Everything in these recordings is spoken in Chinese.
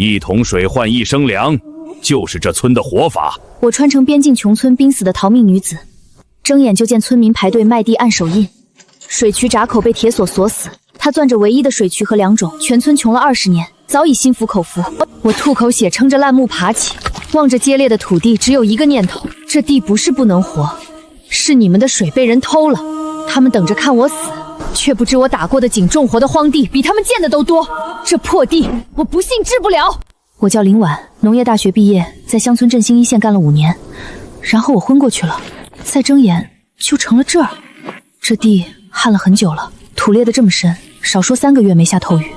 一桶水换一升粮，就是这村的活法。我穿成边境穷村濒死的逃命女子，睁眼就见村民排队麦地按手印，水渠闸口被铁锁锁死。他攥着唯一的水渠和粮种，全村穷了20年，早已心服口服。我吐口血，撑着烂木爬起，望着揭裂的土地，只有一个念头：这地不是不能活，是你们的水被人偷了。他们等着看我死，却不知我打过的井种活的荒地比他们建的都多。这破地，我不信治不了。我叫林婉，农业大学毕业，在乡村振兴一线干了5年，然后我昏过去了，再睁眼就成了这儿。这地旱了很久了，土裂得这么深，少说3个月没下透雨。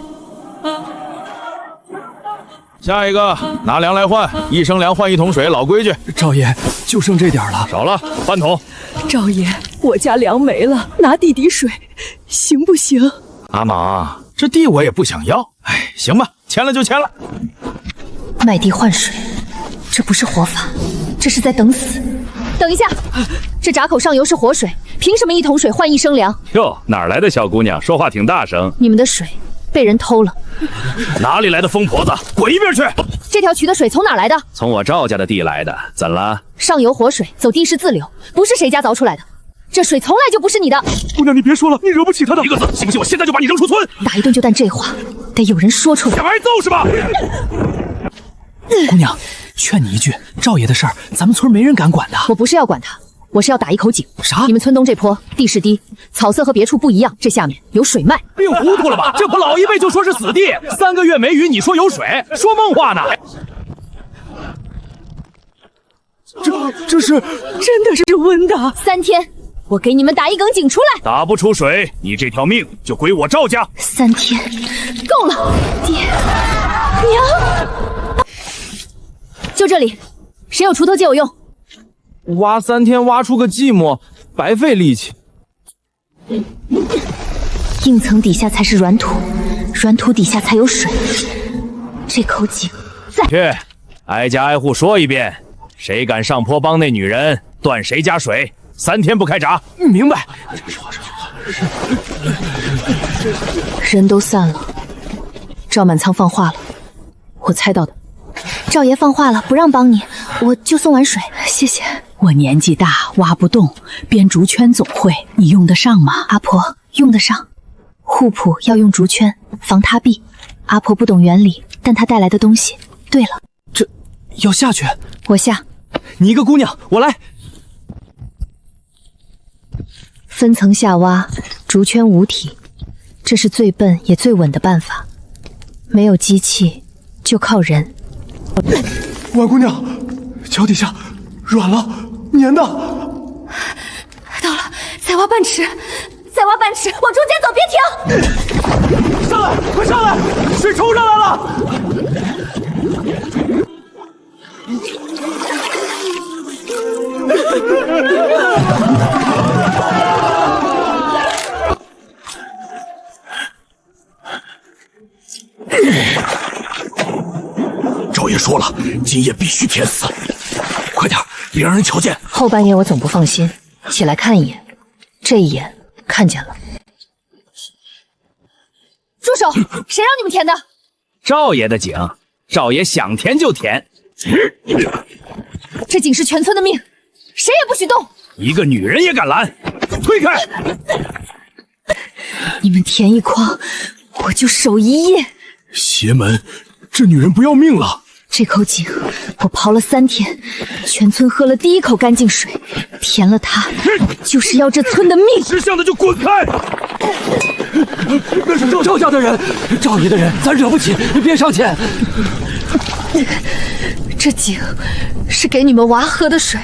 下一个拿粮来换，1升粮换1桶水，老规矩。赵爷，就剩这点了，少了半桶。赵爷，我家粮没了，拿弟弟水，行不行？阿玛，这地我也不想要。哎，行吧，签了就签了。卖地换水，这不是活法，这是在等死。等一下，这闸口上游是活水，凭什么1桶水换1升粮？哟，哪来的小姑娘，说话挺大声。你们的水被人偷了。哪里来的疯婆子，滚一边去！这条渠的水从哪来的？从我赵家的地来的，怎了？上游活水，走地势自流，不是谁家凿出来的。这水从来就不是你的。姑娘，你别说了，你惹不起他的。一个字，信不信我现在就把你扔出村？打一顿就担这话，得有人说出来。想挨揍是吧？姑娘，劝你一句，赵爷的事儿，咱们村没人敢管的。我不是要管他，我是要打一口井。啥？你们村东这坡地势低，草色和别处不一样，这下面有水脉。病糊涂了吧？这不老一辈就说是死地，3个月没雨，你说有水，说梦话呢？这是真的是温的。3天，我给你们打一梗井出来。打不出水，你这条命就归我赵家。3天，够了，爹娘。就这里，谁有锄头借我用？挖3天挖出个寂寞，白费力气。硬层底下才是软土，软土底下才有水。这口井在。去，挨家挨户说一遍，谁敢上坡帮那女人，断谁家水，3天不开闸。明白。人都散了，赵满仓放话了，我猜到的。赵爷放话了，不让帮你，我就送碗水，谢谢。我年纪大，挖不动，编竹圈总会，你用得上吗？阿婆用得上，护圃要用竹圈，防塌壁。阿婆不懂原理，但她带来的东西。对了，这要下去，我下。你一个姑娘，我来。分层下挖，竹圈无体，这是最笨也最稳的办法。没有机器，就靠人。婉姑娘，脚底下软了，粘的。到了，再挖半尺，再挖半尺，往中间走，别停！上来，快上来，水冲上来了！赵爷说了，今夜必须填死，快点，别让人瞧见。后半夜我总不放心，起来看一眼，这一眼看见了。住手！谁让你们填的？赵爷的井，赵爷想填就填。这井是全村的命，谁也不许动。一个女人也敢拦，推开！你们填一筐，我就守一夜。邪门，这女人不要命了。这口井我刨了3天，全村喝了第一口干净水，填了它，就是要这村的命。识相的就滚开！那是赵家的人，赵爷的人，咱惹不起，别上前。这井是给你们娃喝的水，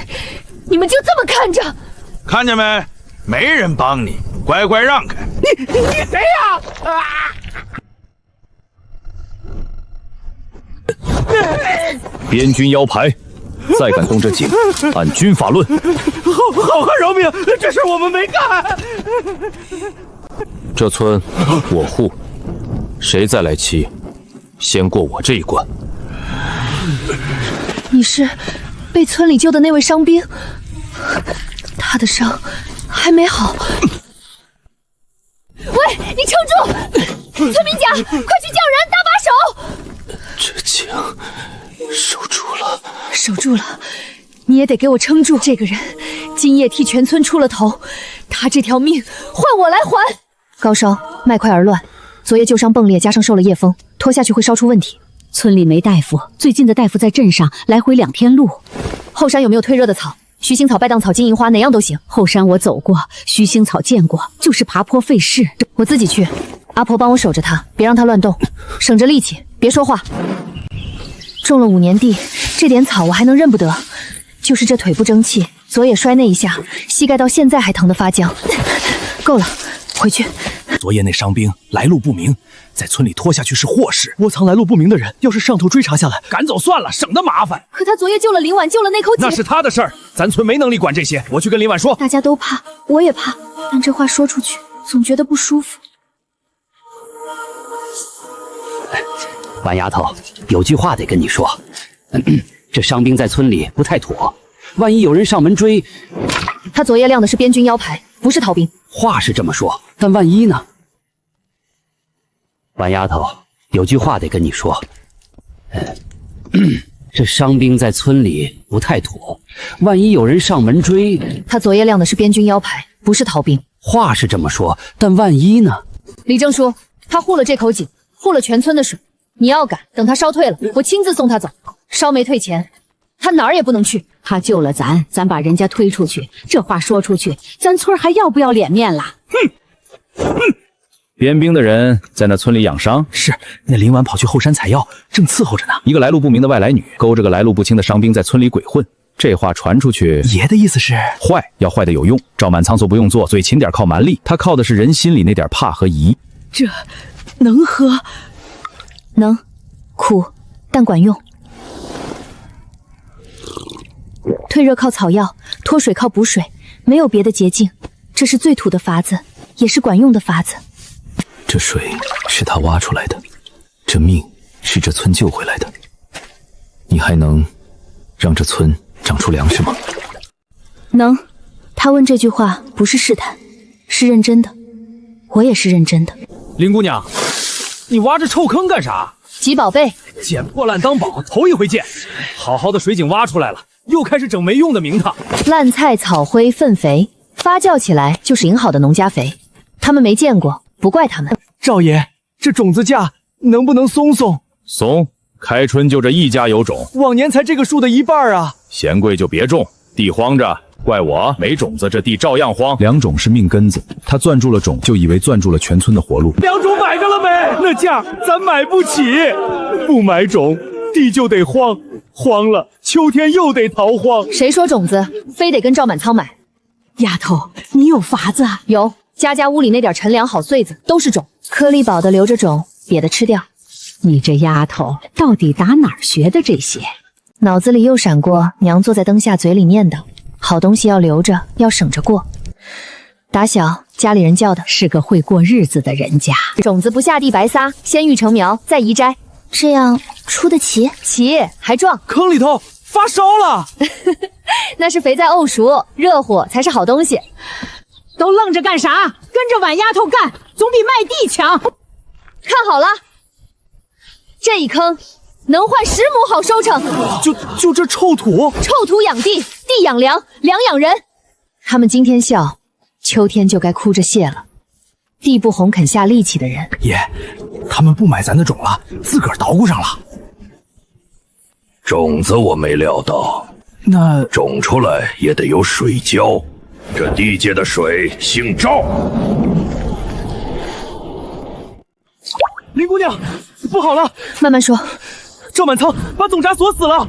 你们就这么看着？看见没？没人帮你，乖乖让开。你谁呀？边军腰牌，再敢动这井，按军法论。好汉饶命，这事我们没干。这村我护，谁再来欺，先过我这一关。你是被村里救的那位伤兵，他的伤还没好。喂，你撑住！村民甲，快去叫人，搭把手！这井守住了，守住了，你也得给我撑住。这个人今夜替全村出了头，他这条命换我来还。高烧，脉快而乱，昨夜旧伤迸裂，加上受了夜风，拖下去会烧出问题。村里没大夫，最近的大夫在镇上，来回2天路。后山有没有退热的草？须腥草、拜当草、金银花，哪样都行。后山我走过，须腥草见过，就是爬坡费事。我自己去，阿婆帮我守着它，别让它乱动，省着力气，别说话。种了5年地，这点草我还能认不得？就是这腿不争气，昨夜摔那一下，膝盖到现在还疼得发僵。够了，回去。昨夜那伤兵来路不明，在村里拖下去是祸事。窝藏来路不明的人，要是上头追查下来，赶走算了，省得麻烦。可他昨夜救了林婉，救了那口井，那是他的事儿，咱村没能力管这些。我去跟林婉说。大家都怕，我也怕，但这话说出去，总觉得不舒服。婉丫头，有句话得跟你说，这伤兵在村里不太妥，万一有人上门追。他昨夜亮的是边军腰牌，不是逃兵。话是这么说，但万一呢？婉丫头，有句话得跟你说，这伤兵在村里不太妥，万一有人上门追。他昨夜亮的是边军腰牌，不是逃兵。话是这么说，但万一呢？李正叔，他护了这口井，护了全村的水。你要赶，等他烧退了，我亲自送他走。烧没退钱，他哪儿也不能去。他救了咱，咱把人家推出去，这话说出去，咱村还要不要脸面了？编兵的人在那村里养伤，是那林婉跑去后山采药，正伺候着呢。一个来路不明的外来女勾着个来路不清的伤兵在村里鬼混，这话传出去，爷的意思是坏，要坏的有用。赵满仓所不用做，嘴勤点靠蛮力，他靠的是人心里那点怕和疑。这能喝？能，苦，但管用。退热靠草药，脱水靠补水，没有别的捷径，这是最土的法子，也是管用的法子。这水是他挖出来的，这命是这村救回来的。你还能让这村长出粮食吗？能。他问这句话不是试探，是认真的。我也是认真的。林姑娘，你挖这臭坑干啥？集宝贝，捡破烂当宝，头一回见。好好的水井挖出来了，又开始整没用的名堂。烂菜草灰粪肥，发酵起来就是引好的农家肥。他们没见过，不怪他们。赵爷，这种子价能不能松松？松，开春就这一家有种，往年才这个数的一半啊！嫌贵就别种，地荒着，怪我没种子，这地照样荒。良种是命根子，他攥住了种，就以为攥住了全村的活路。良种买着了没？那价咱买不起，不买种，地就得荒，荒了秋天又得逃荒。谁说种子非得跟赵满仓买？丫头，你有法子？有，家家屋里那点陈粮好穗子都是种，颗粒饱的留着种，瘪的吃掉。你这丫头到底打哪儿学的这些？脑子里又闪过娘坐在灯下嘴里念叨，好东西要留着，要省着过。打小家里人教的，是个会过日子的人家。种子不下地白撒，先育成苗，再移摘，这样出得齐，齐还壮。坑里头发烧了，那是肥在沤熟，热乎才是好东西。都愣着干啥？跟着婉丫头干，总比卖地强。看好了，这一坑能换10亩好收成。就这臭土，臭土养地，地养粮，粮养人。他们今天笑，秋天就该哭着谢了。地不红肯下力气的人，爷，他们不买咱的种了，自个儿捣鼓上了。种子我没料到，那种出来也得有水浇。这地界的水姓赵。林姑娘，不好了！慢慢说。赵满仓把总闸锁死了。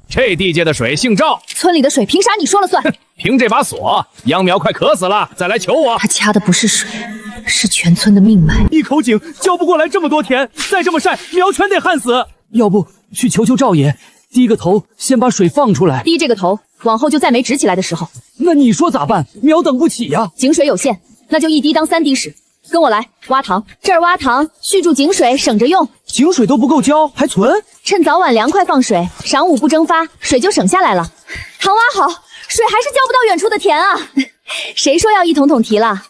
这地界的水姓赵，村里的水凭啥你说了算？凭这把锁，秧苗快渴死了，再来求我。他掐的不是水，是全村的命脉。一口井浇不过来这么多田，再这么晒，苗全得旱死。要不去求求赵爷，低个头先把水放出来。低这个头，往后就再没直起来的时候。那你说咋办？苗等不起呀。井水有限，那就1滴当3滴使。跟我来，挖塘。这儿挖塘，蓄住井水，省着用。井水都不够浇，还存？趁早晚凉快放水，晌午不蒸发，水就省下来了。塘挖好，水还是浇不到远处的田啊。谁说要一桶桶提了？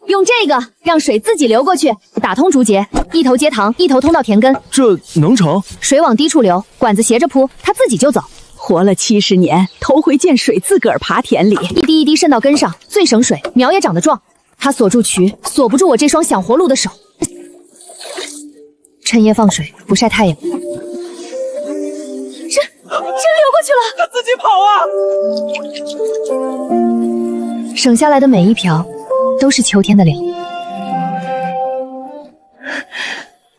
用这个让水自己流过去，打通竹节，一头接塘，一头通到田根。这能成？水往低处流，管子斜着铺，它自己就走。活了70年，头回见水自个儿爬田里，一滴一滴渗到根上，最省水，苗也长得壮。它锁住渠，锁不住我这双想活路的手。趁夜放水，不晒太阳。真流过去了，他自己跑啊！省下来的每一瓢都是秋天的粮。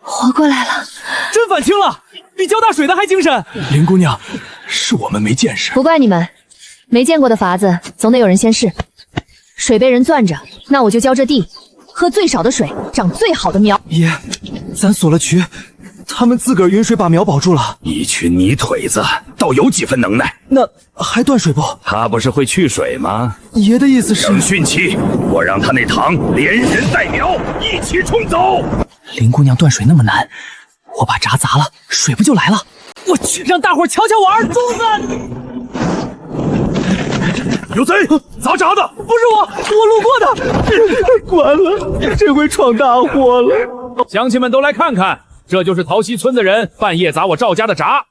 活过来了，真反清了，比浇大水的还精神。林姑娘，是我们没见识。不怪你们，没见过的法子总得有人先试。水被人攥着，那我就浇这地，喝最少的水，长最好的苗。爷，咱锁了渠，他们自个儿匀水把苗保住了。一群泥腿子，倒有几分能耐。那还断水不？他不是会去水吗？爷的意思是，等汛期，我让他那塘连人带苗一起冲走。林姑娘断水那么难，我把闸砸了，水不就来了？我去，让大伙瞧瞧我二柱子！有贼！砸闸的不是我路过的。完了，这回闯大祸了。乡亲们都来看看，这就是陶溪村的人半夜砸我赵家的闸。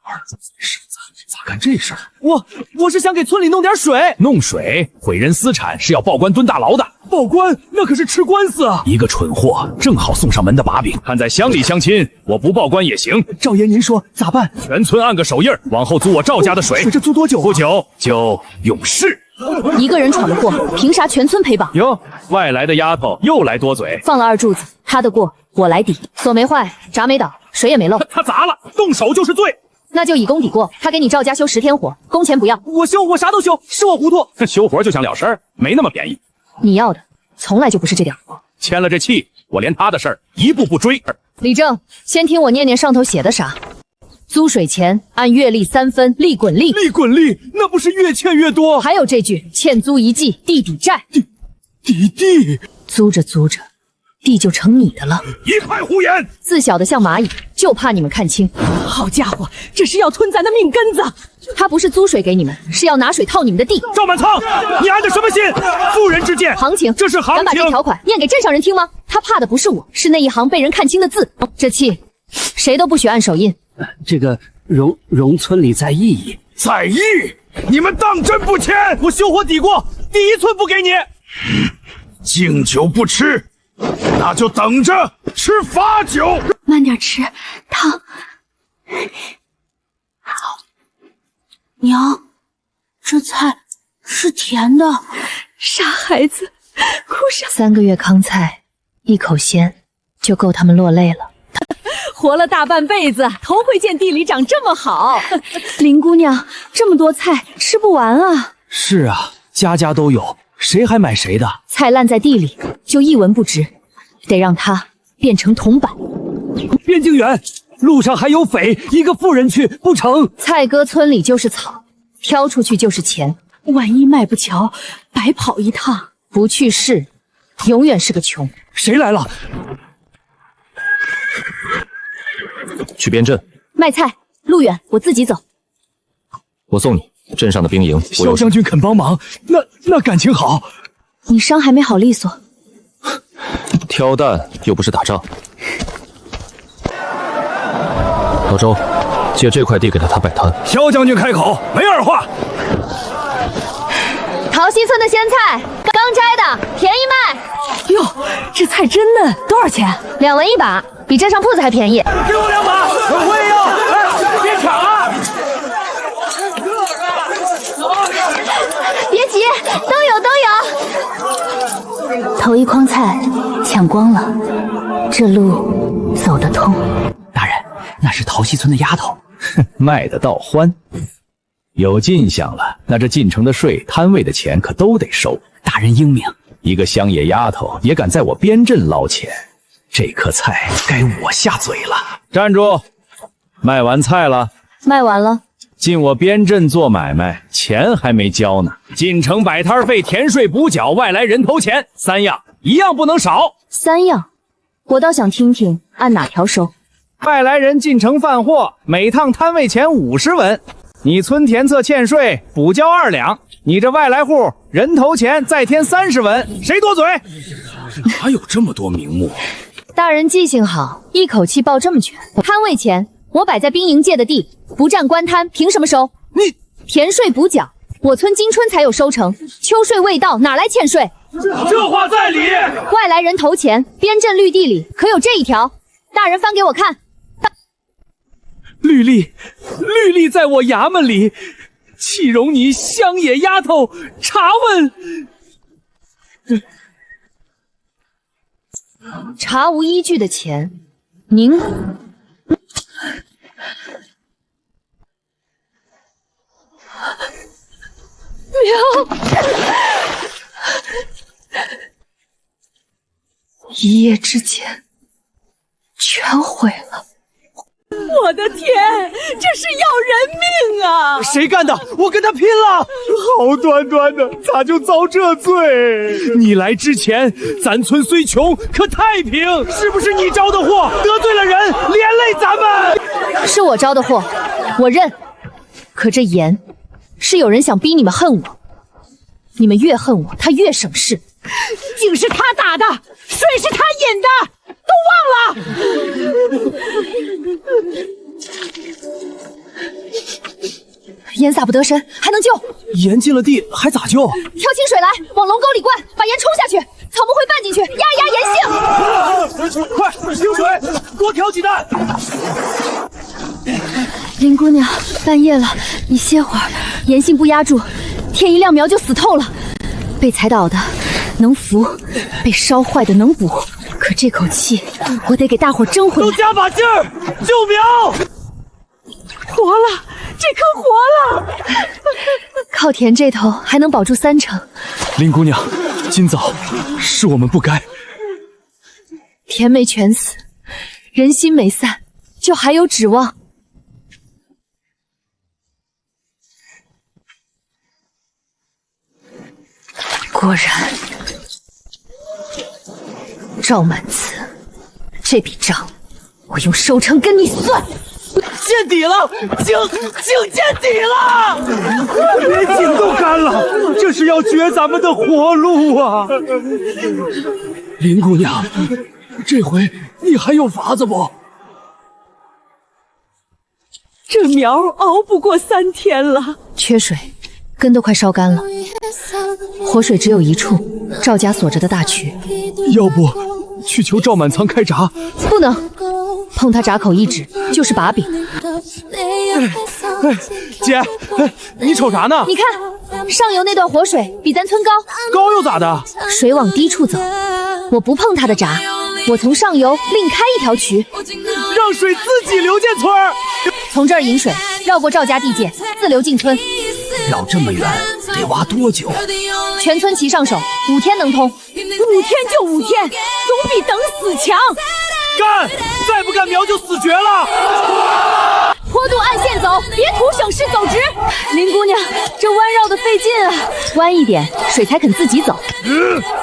咋干这事儿？我是想给村里弄点水。弄水毁人私产是要报官蹲大牢的。报官那可是吃官司啊！一个蠢货，正好送上门的把柄。看在乡里乡亲，我不报官也行。赵爷您说咋办？全村按个手印，往后租我赵家的水。这租多久？不久就永世。一个人闯得过，凭啥全村陪绑？哟，外来的丫头又来多嘴。放了二柱子，他的过我来抵。锁没坏，闸没倒，水也没漏。他砸了，动手就是罪。那就以功抵过。他给你赵家修10天活，工钱不要。我修，我啥都修，是我糊涂。修活就想了事儿，没那么便宜。你要的从来就不是这点活。签了这契，我连他的事儿一步步追。李正，先听我念念上头写的啥。租水钱按月例3分，利滚利。利滚利，那不是越欠越多？还有这句，欠租一季，地抵债。地，租着租着，地就成你的了。一派胡言！自小的像蚂蚁，就怕你们看清。好家伙，这是要吞咱的命根子！他不是租水给你们，是要拿水套你们的地。赵满仓，你安的什么心？妇人之见，行情，这是行情。敢把这条款念给镇上人听吗？他怕的不是我，是那一行被人看清的字。这契，谁都不许按手印。这个荣村里在意。在意？你们当真不签？我修活抵过，第1寸不给你。敬酒不吃，那就等着吃罚酒。慢点吃，汤。好，娘，这菜是甜的。傻孩子，哭啥？3个月糠菜，一口鲜，就够他们落泪了。活了大半辈子，头回见地里长这么好。林姑娘，这么多菜吃不完啊！是啊，家家都有，谁还买谁的？菜烂在地里就一文不值，得让它变成铜板。边境远，路上还有匪，一个妇人去不成？菜割村里就是草，挑出去就是钱。万一卖不瞧，白跑一趟。不去试，永远是个穷。谁来了？去边镇卖菜，路远，我自己走。我送你。镇上的兵营，萧将军肯帮忙，那感情好。你伤还没好利索。挑担又不是打仗。老周，借这块地给他摆摊。萧将军开口，没二话。陶溪村的鲜菜，刚摘的，便宜卖。哟，这菜真嫩，多少钱？2文1把，比镇上铺子还便宜。给我2把，我也要。哎，别抢啊！别急，都有。头一筐菜抢光了，这路走得通。大人，那是陶溪村的丫头。卖得到欢，有进项了，那这进城的税、摊位的钱可都得收。大人英明，一个乡野丫头也敢在我边镇捞钱，这颗菜该我下嘴了。站住！卖完菜了？卖完了。进我边镇做买卖，钱还没交呢。进城摆摊费、田税补缴、外来人头钱，3样，一样不能少。3样，我倒想听听按哪条收。外来人进城贩货，每趟摊位钱50文，你村田侧欠税，补交2两。你这外来户人头钱再添30文，谁多嘴？哪有这么多名目？大人记性好，一口气报这么全。摊位钱，我摆在兵营界的地，不占官摊，凭什么收？你田税补缴，我村今春才有收成，秋税未到，哪来欠税？这话在理。外来人头钱，边镇绿地里可有这一条？大人翻给我看。绿丽在我衙门里，岂容你乡野丫头查问？查无依据的钱，您一夜之间全毁了。我的天，这是要人命啊！谁干的？我跟他拼了！好端端的，咋就遭这罪？你来之前，咱村虽穷，可太平。是不是你招的祸？得罪了人，连累咱们。是我招的祸，我认。可这盐，是有人想逼你们恨我。你们越恨我，他越省事。井是他打的，水是他引的，都忘了。盐撒不得身，还能救？盐进了地还咋救？挑清水来，往龙沟里灌，把盐冲下去，草木灰拌进去，压一压盐性。快清水，多挑几担。林姑娘，半夜了，你歇会儿，盐性不压住，天一亮苗就死透了。被踩倒的能扶，被烧坏的能补。可这口气，我得给大伙争回来。都加把劲儿，救苗！活了，这棵活了。靠田这头还能保住30%。林姑娘，今早是我们不该。田没全死，人心没散，就还有指望。果然，赵满慈，这笔账我用收成跟你算。见底了，井见底了，连井都干了，这是要绝咱们的活路啊！林姑娘，这回你还有法子不？这苗熬不过3天了，缺水，根都快烧干了。活水只有一处，赵家锁着的大渠。要不去求赵满仓开闸？不能，碰他闸口一指就是把柄。姐，你瞅啥呢？你看上游那段活水比咱村高，高又咋的？水往低处走，我不碰他的闸，我从上游另开一条渠，让水自己流进村儿。从这儿引水，绕过赵家地界，自流进村。绕这么远，得挖多久？全村齐上手，5天能通。5天就5天，总比等死强。干！再不干苗就死绝了。坡度按线走，别图省事走直。林姑娘，这弯绕的费劲啊，弯一点，水才肯自己走。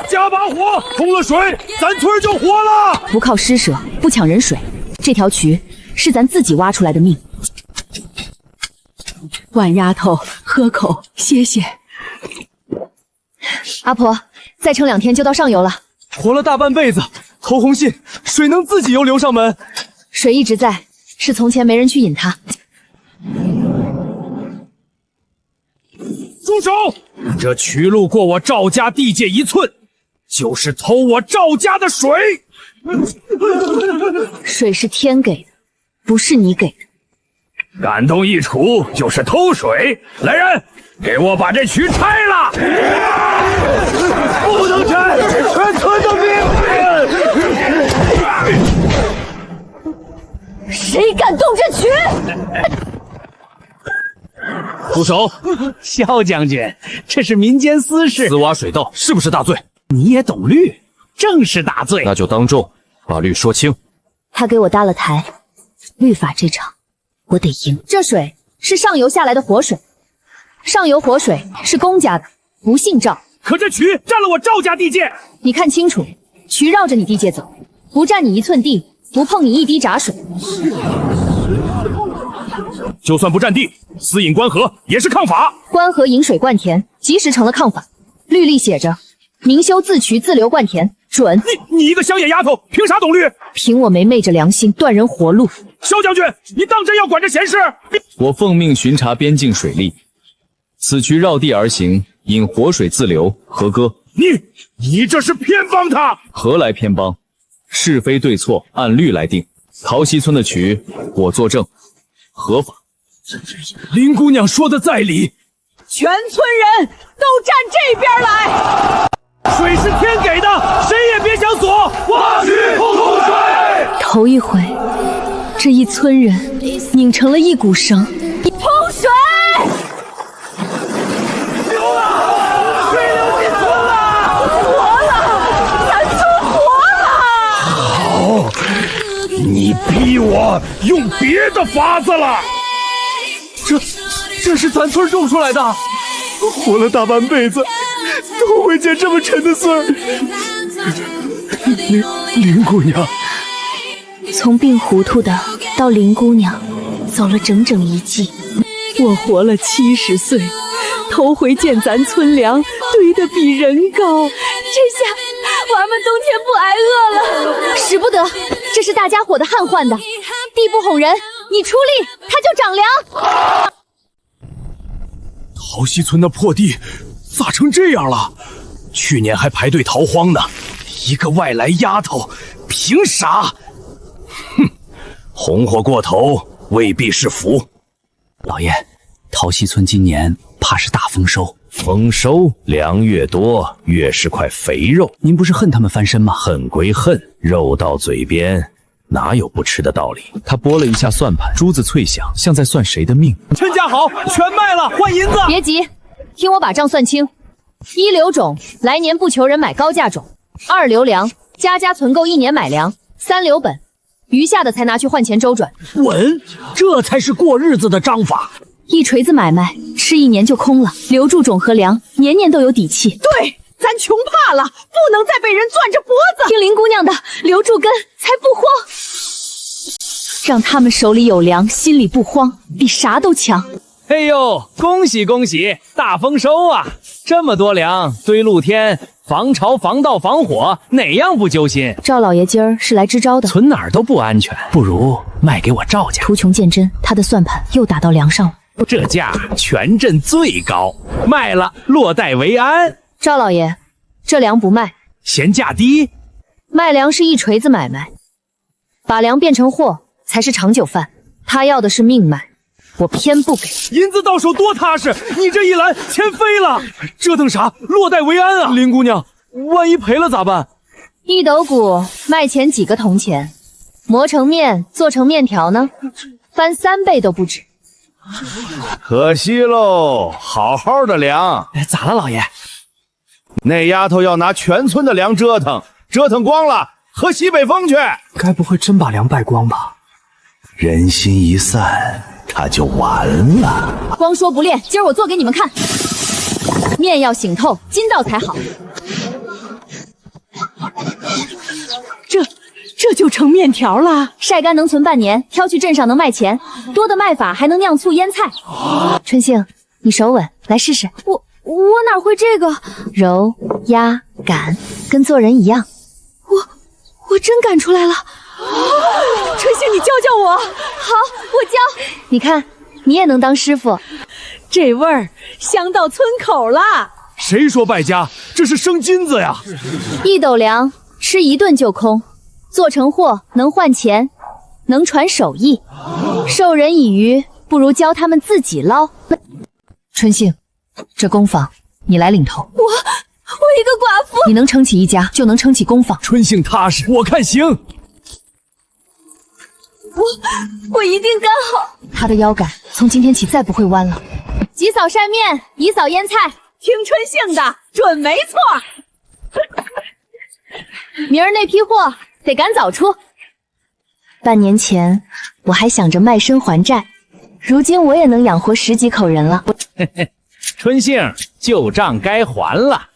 加把火，通了水，咱村就活了。不靠施舍，不抢人水，这条渠是咱自己挖出来的命。婉丫头，喝口，歇歇。阿婆，再撑2天就到上游了。活了大半辈子，投红信，水能自己游流上门。水一直在，是从前没人去引它。住手！这渠路过我赵家地界1寸，就是偷我赵家的水。水是天给的，不是你给的。敢动一杵就是偷水！来人，给我把这渠拆了！不能拆，全村的命！谁敢动这渠？住手！萧将军，这是民间私事，私挖水道是不是大罪？你也懂律，正是大罪。那就当众把律说清。他给我搭了台，律法这场我得赢。这水是上游下来的活水，上游活水是公家的，不姓赵。可这渠占了我赵家地界，你看清楚，渠绕着你地界走，不占你1寸地，不碰你1滴闸水。就算不占地，私引官河也是抗法。官河引水灌田，即时成了抗法。律例写着，明修自渠自流灌田，准！你一个乡野丫头，凭啥懂律？凭我没昧着良心断人活路。萧将军，你当真要管这闲事？我奉命巡查边境水利，此渠绕地而行，引活水自流，何歌？你这是偏帮他！何来偏帮？是非对错按律来定。桃溪村的渠，我作证，合法。林姑娘说的在理，全村人都站这边来！水是天给的，谁也别想锁。挖渠通水！头一回，这一村人拧成了一股绳。通水！流了，水流进村了！活了，咱村活了！好，你逼我用别的法子了。这是咱村种出来的，活了大半辈子，都会捡这么沉的穗儿。林姑娘，从病糊涂的到林姑娘，走了整整1季。我活了70岁，头回见咱村粮堆得比人高，这下娃们冬天不挨饿了。使不得，这是大家伙的汗换的。地不哄人，你出力，它就长粮。桃溪村的破地咋成这样了？去年还排队逃荒呢，一个外来丫头，凭啥？哼，红火过头未必是福。老爷，桃溪村今年怕是大丰收。丰收，粮越多，越是块肥肉。您不是恨他们翻身吗？恨归恨，肉到嘴边，哪有不吃的道理？他拨了一下算盘，珠子脆响，像在算谁的命。趁价好，全卖了，换银子。别急，听我把账算清。1留种，来年不求人买高价种；2留粮，家家存够1年买粮；3留本，余下的才拿去换钱周转。稳，这才是过日子的章法。一锤子买卖，吃1年就空了，留住种和粮，年年都有底气。对，咱穷怕了，不能再被人攥着脖子。听林姑娘的，留住根才不慌。让他们手里有粮，心里不慌，比啥都强。哎呦，恭喜恭喜，大丰收啊！这么多粮堆露天，防潮、防盗、防火，哪样不揪心？赵老爷今儿是来支招的，存哪儿都不安全，不如卖给我赵家。图穷见真，他的算盘又打到粮上了。这价全镇最高，卖了落袋为安。赵老爷，这粮不卖，嫌价低？卖粮是一锤子买卖，把粮变成货才是长久饭。他要的是命脉，我偏不给。银子到手多踏实，你这一拦，钱飞了。折腾啥？落袋为安啊！林姑娘，万一赔了咋办？1斗谷卖钱几个铜钱，磨成面做成面条呢，翻3倍都不止。可惜喽，好好的粮，咋了，老爷？那丫头要拿全村的粮折腾，折腾光了，喝西北风去。该不会真把粮败光吧？人心一散，她就完了。光说不练，今儿我做给你们看。面要醒透，筋道才好。这就成面条了，晒干能存半年，挑去镇上能卖钱，多的卖法还能酿醋腌菜。春杏，你手稳，来试试。我哪会这个？揉压擀，跟做人一样。我真擀出来了。春杏，你教教我。好，我教。你看，你也能当师傅。这味儿香到村口了。谁说败家？这是生金子呀！1斗粮吃1顿就空。做成货能换钱，能传手艺，授人以鱼，不如教他们自己捞。春杏，这工坊你来领头。我一个寡妇，你能撑起一家，就能撑起工坊。春杏踏实，我看行。我一定干好。他的腰杆从今天起再不会弯了。急扫晒面，以扫腌菜。听春杏的，准没错。明儿那批货得赶早出。半年前我还想着卖身还债，如今我也能养活10几口人了。春杏，旧账该还了。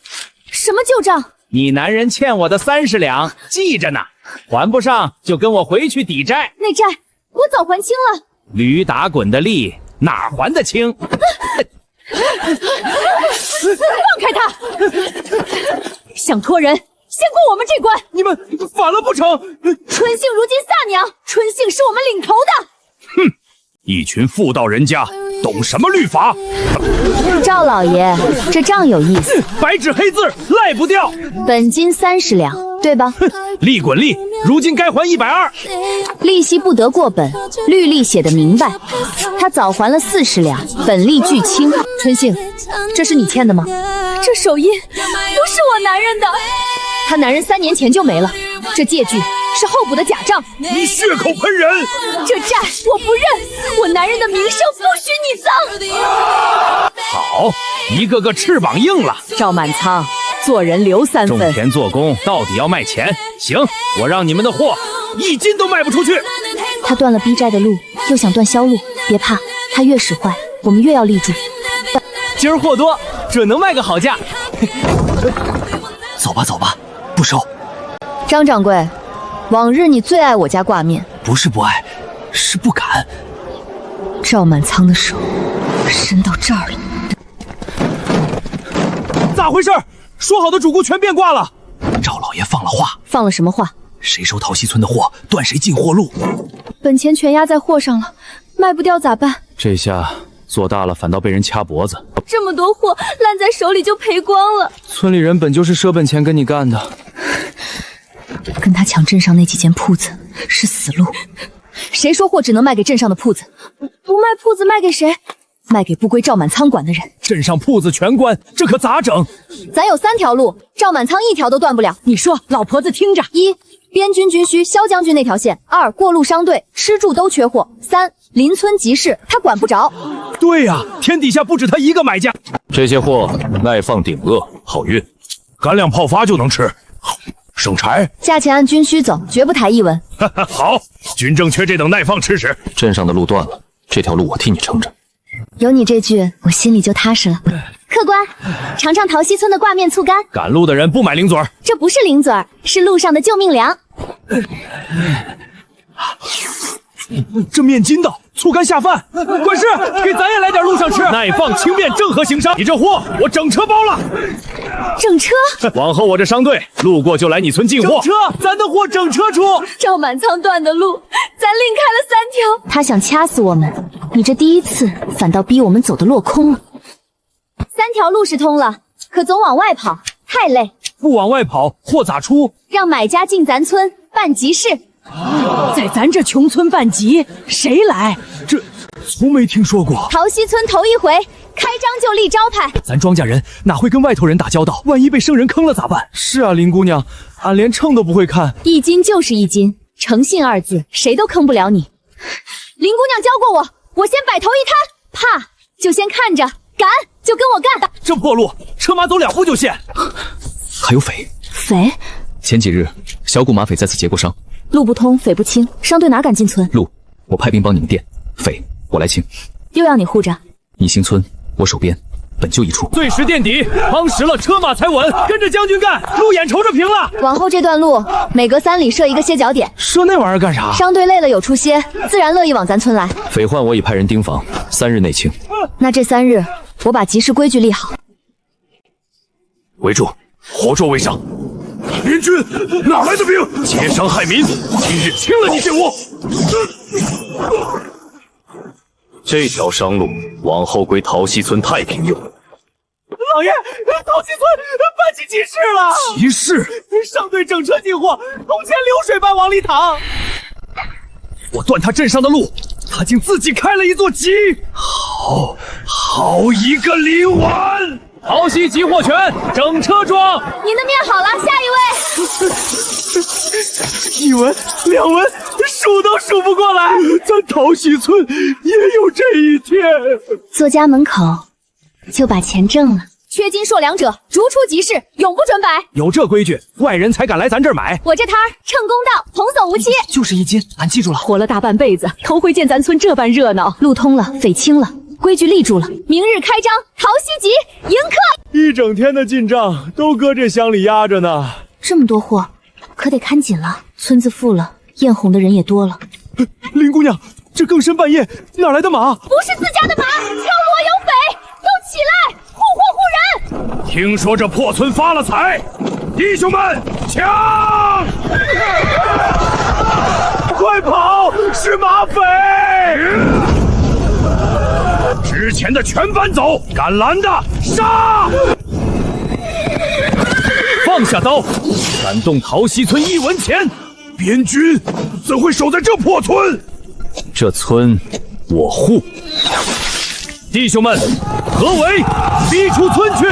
什么旧账？你男人欠我的30两，记着呢，还不上就跟我回去抵债。那债我早还清了。驴打滚的力哪还得清？放开他！想拖人先过我们这关。你们反了不成？春杏如今撒娘，春杏是我们领头的。哼，一群妇道人家，懂什么律法？赵老爷，这账有意思。白纸黑字，赖不掉。本金30两，对吧？利滚利，如今该还120。利息不得过本，律例写得明白。他早还了40两，本利俱清。春杏，这是你欠的吗？这手印不是我男人的，他男人3年前就没了。这借据是候补的假账。你血口喷人！这债我不认，我男人的名声不许你脏。好，一个个翅膀硬了。赵满仓，做人留3种分。田做工到底要卖钱。行，我让你们的货1斤都卖不出去。他断了逼债的路，又想断销路。别怕，他越使坏，我们越要立住。今儿货多，准能卖个好价。走吧走吧，不收。张掌柜，往日你最爱我家挂面，不是不爱，是不敢。赵满仓的手伸到这儿了。咋回事？说好的主顾全变卦了。赵老爷放了话。放了什么话？谁收陶溪村的货，断谁进货路。本钱全压在货上了，卖不掉咋办？这下做大了，反倒被人掐脖子。这么多货烂在手里就赔光了。村里人本就是赊本钱跟你干的。跟他抢镇上那几间铺子是死路。谁说货只能卖给镇上的铺子？不卖铺子卖给谁？卖给不归赵满仓管的人。镇上铺子全关，这可咋整？咱有3条路，赵满仓1条都断不了。你说，老婆子听着：1. 边军军需萧将军那条线；2. 过路商队吃住都缺货；3. 邻村集市他管不着。对呀，天底下不止他一个买家。这些货耐放顶饿，好运，干粮泡发就能吃。生柴，价钱按军需走，绝不抬1文。好，军正缺这等耐放吃食。镇上的路断了，这条路我替你撑着。有你这句，我心里就踏实了。客官，尝尝陶溪村的挂面醋干。赶路的人不买零嘴儿，这不是零嘴儿，是路上的救命粮。这面筋道，醋干下饭。管事，给咱也来点路上吃。耐放轻便，正合行商。你这货，我整车包了。整车？往后我这商队路过就来你村进货。整车，咱的货整车出。赵满仓断的路，咱另开了3条。他想掐死我们，你这第一次反倒逼我们走得落空了。3条路是通了，可总往外跑，太累。不往外跑，货咋出？让买家进咱村办集市。在咱这穷村办集，谁来？这从没听说过。陶溪村头一回开张就立招牌，咱庄稼人哪会跟外头人打交道？万一被生人坑了咋办？是啊，林姑娘，俺连秤都不会看。1斤就是1斤，诚信2字，谁都坑不了你。林姑娘教过我，我先摆头一摊，怕就先看着，敢就跟我干。这破路，车马走2步就陷。还有匪，匪？前几日小股马匪在此结过伤，路不通，匪不清，商队哪敢进村？路我派兵帮你们垫，匪我来清。又要你护着？你行村，我守边，本就一处。最实垫底，夯实了车马才稳。跟着将军干，路眼瞅着平了。往后这段路，每隔3里设一个歇脚点。设那玩意儿干啥？商队累了有处歇，自然乐意往咱村来。匪患我已派人盯防，3日内清。那这3日，我把集市规矩立好。围住，活捉为上。联军哪来的兵？劫商害民，今日清了你这窝。这条商路往后归陶溪村太平用。老爷，陶溪村办起集市了。集市？商队整车进货，铜钱流水般往里淌。我断他镇上的路，他竟自己开了一座集。好一个林婉！陶溪集货权，整车装。您的面好了，下一位。1文2文，数都数不过来。咱陶溪村也有这一天。作家门口就把钱挣了。缺斤硕两者，逐出集市，永不准摆。有这规矩，外人才敢来咱这儿买。我这摊儿称公道，童叟无欺。就是1斤，俺记住了。活了大半辈子，头回见咱村这般热闹。路通了，匪清了，规矩立住了。明日开张，陶溪集迎客。一整天的进账都搁这箱里压着呢。这么多货，可得看紧了。村子富了，验红的人也多了。林姑娘，这更深半夜哪来的马？不是自家的马，敲锣有匪，都起来，护货护人。听说这破村发了财，弟兄们，抢！快跑！是马匪！之前的全搬走，敢拦的杀！放下刀，敢动桃溪村1文钱！边军怎会守在这破村？这村我护。弟兄们，合围，逼出村去！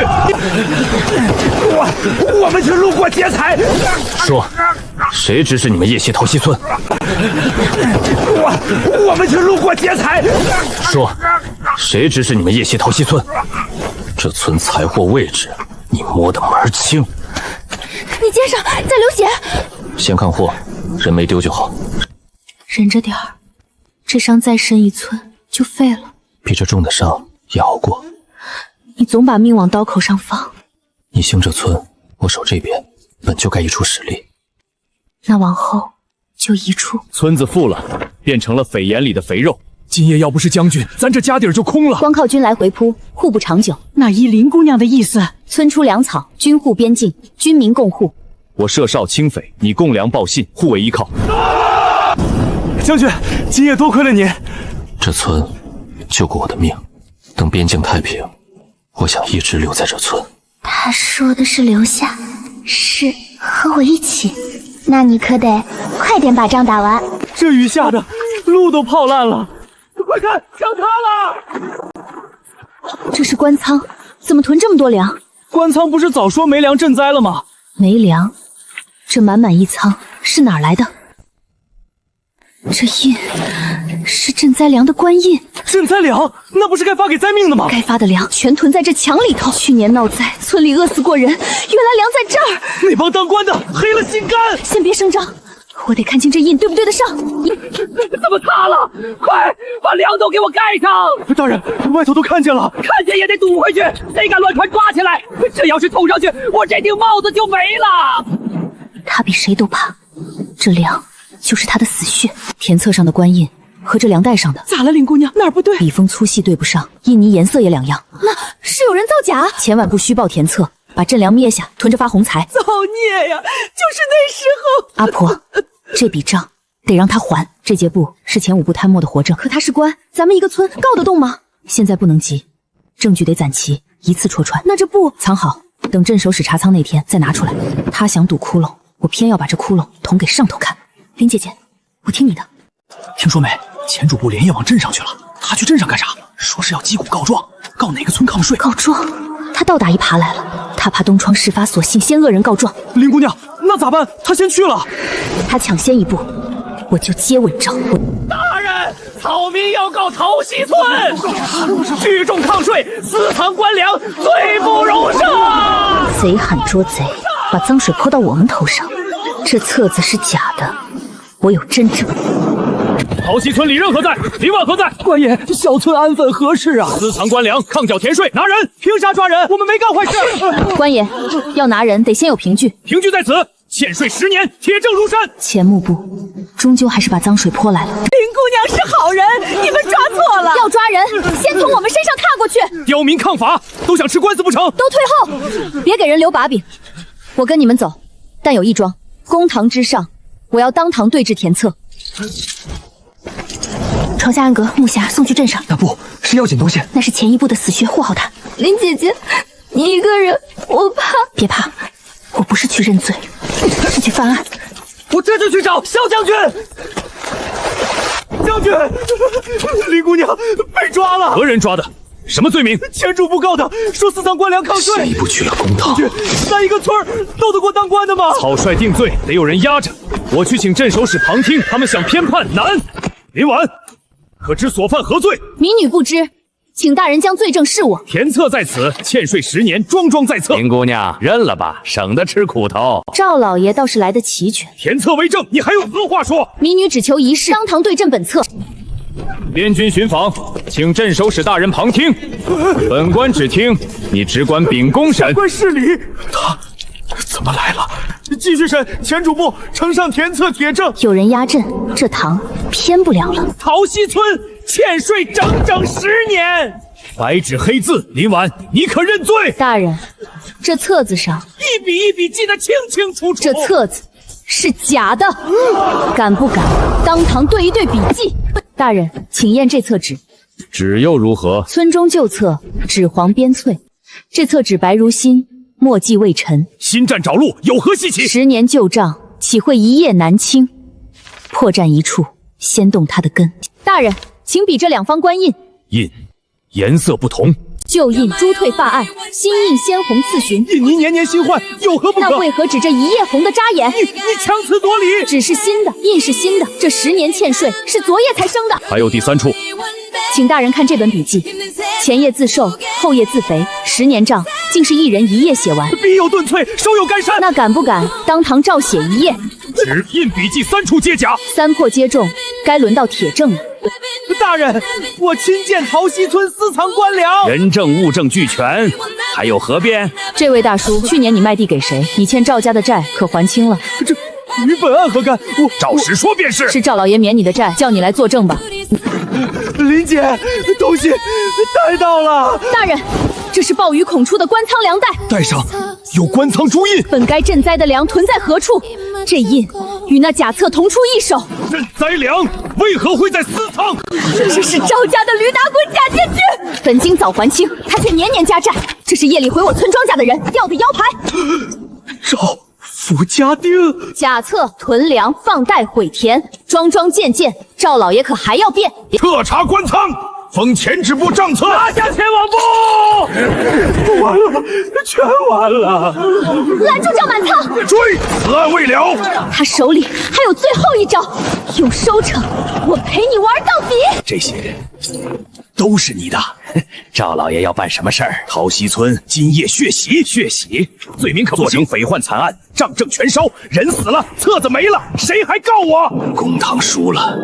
我们去路过劫财。说，谁指使你们夜袭桃溪村？我们去路过劫财。说，谁指使你们夜袭桃溪村？这村财货位置，你摸得门儿清。你肩上在流血。先看货，人没丢就好。忍着点儿，这伤再深1寸就废了。比这重的伤也熬过。你总把命往刀口上放。你兴这村，我守这边，本就该一处实力。那往后就一处。村子富了，变成了匪眼里的肥肉。今夜要不是将军，咱这家底儿就空了。光靠军来回扑，护不长久。那依林姑娘的意思，村出粮草，军护边境，军民共护。我设哨清匪，你供粮报信，互为依靠。将军，今夜多亏了您。这村救过我的命，等边境太平，我想一直留在这村。他说的是留下，是和我一起。那你可得快点把仗打完。这雨下的，路都泡烂了。快看，抢塌了！这是官仓，怎么囤这么多粮？官仓不是早说没粮赈灾了吗？没粮，这满满一仓是哪儿来的？这印是赈灾粮的官印。赈灾粮，那不是该发给灾民的吗？该发的粮全囤在这墙里头。去年闹灾，村里饿死过人，原来粮在这儿。那帮当官的黑了心肝。先别声张，我得看清这印对不对得上。怎么塌了？快把粮都给我盖上！大人，外头都看见了，看见也得堵回去。谁敢乱传，抓起来！这要是捅上去，我这顶帽子就没了。他比谁都怕，这粮就是他的死穴。田册上的官印和这粮袋上的咋了，林姑娘？哪儿不对？笔锋粗细对不上，印泥颜色也两样。那是有人造假？千万不虚报田册，把赈粮灭下，囤着发横财。造孽呀！就是那时候。阿婆，这笔账得让他还。这节簿是前5部贪墨的活证，可他是官，咱们一个村告得动吗？现在不能急，证据得攒齐，一次戳穿。那这布藏好，等镇守使查仓那天再拿出来。他想堵窟窿，我偏要把这窟窿捅给上头看。林姐姐，我听你的。听说没？前主簿连夜往镇上去了。他去镇上干啥？说是要击鼓告状，告哪个村抗税。告状？他倒打一耙来了。他怕东窗事发，索性先恶人告状。林姑娘，那咋办？他先去了。他抢先一步，我就接稳仗。大人，草民要告桃溪村，聚众抗税，私藏官粮，罪不容赦。贼喊捉贼，把脏水泼到我们头上。这册子是假的，我有真证。桃溪村李任何在？李万何在？官爷，小村安分何事啊？私藏官粮，抗缴田税，拿人！凭啥抓人？我们没干坏事。官爷，要拿人得先有凭据。凭据在此，欠税10年，铁证如山。钱幕部终究还是把脏水泼来了。林姑娘是好人，你们抓错了。要抓人，先从我们身上踏过去。刁民抗法，都想吃官司不成？都退后，别给人留把柄。我跟你们走，但有一桩。公堂之上，我要当堂对质田册。朝下暗格木匣送去镇上。那不是要紧东西，那是前1部的死穴，护好他。林姐姐，你一个人，我怕。别怕，我不是去认罪，是去犯案。我这就去找萧将军。将军，林姑娘被抓了。何人抓的？什么罪名？前主簿告的，说私藏官粮抗税。下一步去了公堂。那一个村斗得过当官的吗？草率定罪，得有人压着。我去请镇守使旁听，他们想偏判难。林婉，可知所犯何罪？民女不知，请大人将罪证示我。田册在此，欠税10年，桩桩在册。林姑娘，认了吧，省得吃苦头。赵老爷倒是来得齐全。田册为证，你还有何话说？民女只求一事，当堂对证本册。边军巡访，请镇守使大人旁听。本官只听，你只管秉公审。官失礼，他怎么来了？继续审，前主簿呈上田册铁证。有人压阵，这堂偏不了了。桃溪村欠税整10年，白纸黑字，林婉，你可认罪？大人，这册子上一笔一笔记得清清楚楚。这册子是假的，敢不敢当堂对一对笔记？大人，请验这册纸。纸又如何？村中旧册，纸黄边翠，这册纸白如新，墨迹未尘。新战找路，有何稀奇？10年旧账，岂会一夜难清？破绽一处，先动它的根。大人，请比这两方官印。印颜色不同。旧印朱褪发暗，新印鲜红次寻。印泥年年新换，有何不可？那为何只这一夜红的扎眼？你强词夺理！纸是新的，印是新的，这10年欠税是昨夜才生的。还有第3处，请大人看这本笔记，前夜自瘦，后夜自肥，10年账竟是一人一夜写完。笔有顿挫，手有干山。那敢不敢当堂照写一夜？纸印笔记3处皆假，3破皆中，该轮到铁证了。大人，我亲见陶溪村私藏官粮，人证物证俱全，还有何辩？这位大叔，去年你卖地给谁？你欠赵家的债可还清了？这与本案何干？照实说便是。是赵老爷免你的债，叫你来作证吧。林姐，东西带到了。大人，这是暴雨孔出的官仓粮袋，袋上有官仓朱印。本该赈灾的粮囤在何处？这印与那假册同出一手。赈灾粮为何会在私藏？这是赵家的驴打滚假借据，本经早还清，他却年年加债。这是夜里回我村庄稼的人要的腰牌。赵福家丁，假册囤粮放贷毁田，桩桩件件，赵老爷可还要变？彻查官仓，封前支部账册，拿下前往部。完了，全完了！拦住赵满仓！追，此案未了。他手里还有最后一招，有收成，我陪你玩到底。这些都是你的。赵老爷要办什么事儿？陶溪村今夜血洗，血洗，罪名可不轻，匪患惨案，账证全烧，人死了，册子没了，谁还告我？公堂输了，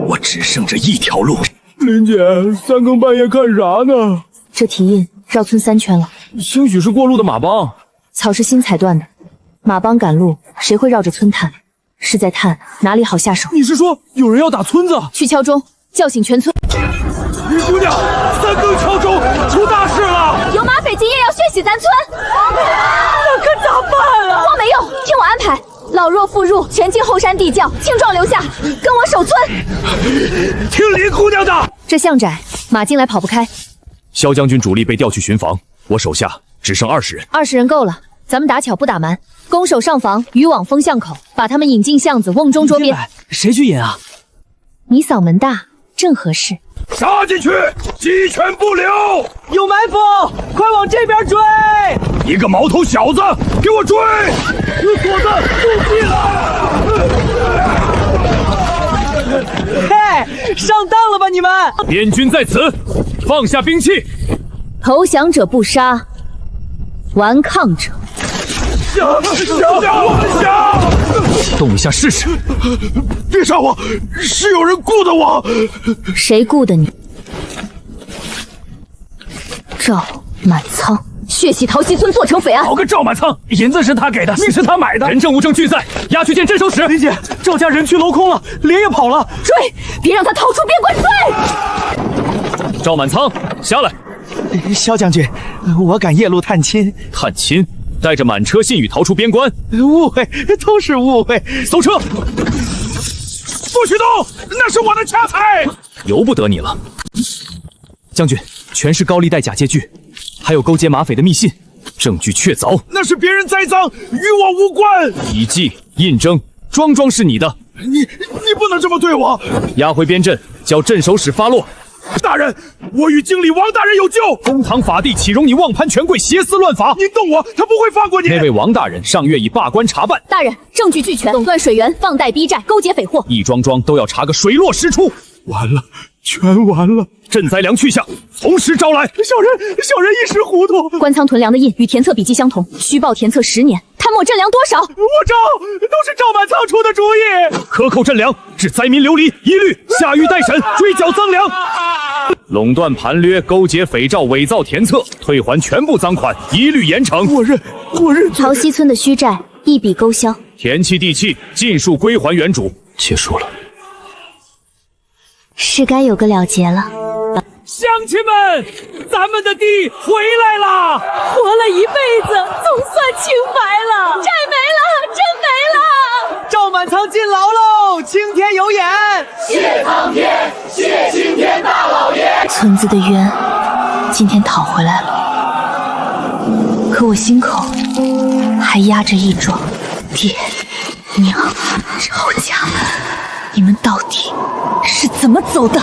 我只剩这一条路。林姐，3更半夜干啥呢？这蹄印绕村3圈了，兴许是过路的马帮。草是新踩断的，马帮赶路，谁会绕着村探？是在探哪里好下手？你是说有人要打村子？去敲钟，叫醒全村。于姑娘，3更敲钟，出大事了！有马匪今夜要血洗咱村，那可咋办啊？慌没用，听我安排。老弱妇孺全进后山地窖，轻壮留下，跟我守村。听林姑娘的。这巷窄，马进来跑不开。萧将军主力被调去巡防，我手下只剩20人。20人够了，咱们打巧不打瞒，攻守上防，渔网封巷口，把他们引进巷子，瓮中捉鳖。谁去引啊？你嗓门大，正合适。杀进去，鸡犬不留！有埋伏，快往这边追！一个毛头小子，给我追！锁子入地了！嘿，上当了吧你们！边军在此，放下兵器！投降者不杀，顽抗者。动一下试试！别杀我，是有人雇的我。谁雇的你？赵满仓，血洗陶溪村，做成匪案。好个赵满仓，银子是他给的，命是他买的，人证物证俱在，押去见镇守使。林姐，赵家人去楼空了，连夜跑了。追，别让他逃出边关！追！赵满仓，下来。萧将军，我赶夜路探亲。探亲？带着满车信与逃出边关？误会，都是误会。搜车！不许动，那是我的家财，由不得你了。将军，全是高利贷假借据，还有勾结马匪的密信，证据确凿。那是别人栽赃，与我无关。笔记、印证，桩桩是你的。你不能这么对我！押回边镇，叫镇守使发落。大人，我与经理王大人有救。公堂法地，岂容你妄攀权贵，挟私乱法？您动我，他不会放过你。那位王大人上月已罢官查办。大人，证据俱全，垄断水源，放贷逼债，勾结匪货，一桩桩都要查个水落石出。完了，全完了！赈灾粮去向，从实招来。小人一时糊涂。官仓囤粮的印与田册笔记相同，虚报田册10年，探没赈粮多少？我招，都是赵满仓出的主意。克扣赈粮，致灾民流离，一律下狱待审，追缴赃粮。垄断盘掠，勾结匪赵，伪造田册，退还全部赃款，一律严惩。我认。陶溪村的虚债一笔勾销，田契地契尽数归还原主。结束了。是该有个了结了。乡亲们，咱们的地回来了！活了一辈子，总算清白了。债没了，真没了！赵满仓进牢喽，青天有眼！谢苍天，谢青天大老爷！村子的冤今天讨回来了，可我心口还压着一桩爹娘吵架，你们到底是怎么走的？